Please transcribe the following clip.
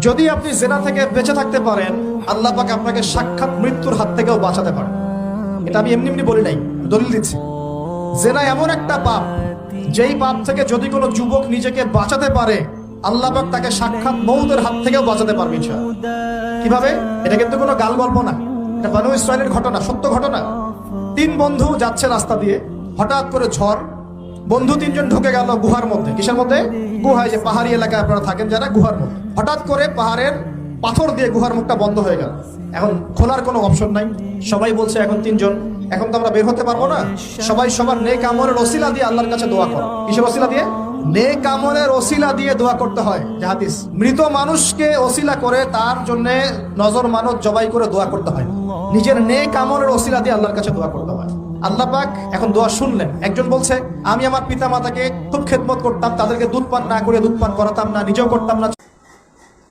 যদি আপনি জেনা থেকে বেঁচে থাকতে পারেন, আল্লাহ পাক আপনাকে সাক্ষাৎ মৃত্যুর হাত থেকেও বাঁচাতে পারেন। এটা আমি এমনি এমনি বলি নাই, দলিল দিচ্ছি। জেনা এমন একটা পাপ, যেই পাপ থেকে যদি কোনো যুবক নিজেকে বাঁচাতে পারে, আল্লাহ পাক তাকে সাক্ষাৎ মউতের হাত থেকেও বাঁচাতে পারবে ইনশাআল্লাহ। কিভাবে? এটা কিন্তু কোনো গাল গল্প না, এটা বনু ইসরাইলের ঘটনা, সত্য ঘটনা। 3 বন্ধু যাচ্ছে রাস্তা দিয়ে, হঠাৎ করে ঝড়, বন্ধু 3 জন ঢুকে গেল গুহার মধ্যে। কিসের মধ্যে? গুহায়, যে পাহাড়ি এলাকায় আপনারা থাকেন যারা, গুহার মধ্যে। হঠাৎ করে পাহাড়ের পাথর দিয়ে গুহার মুখটা বন্ধ হয়ে গেল। এখন খোলার কোনো অপশন নাই। সবাই বলছে এখন 3 জন, এখন তো আমরা বের হতে পারবো না। সবাই সবার নেক আমলের ওসিলা দিয়ে আল্লাহর কাছে দোয়া করো। কিসের ওসিলা দিয়ে? নেক আমলের ওসিলা দিয়ে দোয়া করতে হয়। যে হাদিস, মৃত মানুষকে ওসিলা করে তার জন্য নজর মানত জবাই করে দোয়া করতে হয়। নিজের নেক আমলের ওসিলা দিয়ে আল্লাহর কাছে দোয়া করতে হয়। আল্লাহ পাক এখন দোয়া শুনলেন। একজন বলছে, আমি আমার পিতা মাতাকে খুব খেদমত করতাম, তাদেরকে দুধ পান না করে দুধ পান করাতাম না, নিজেও করতাম না।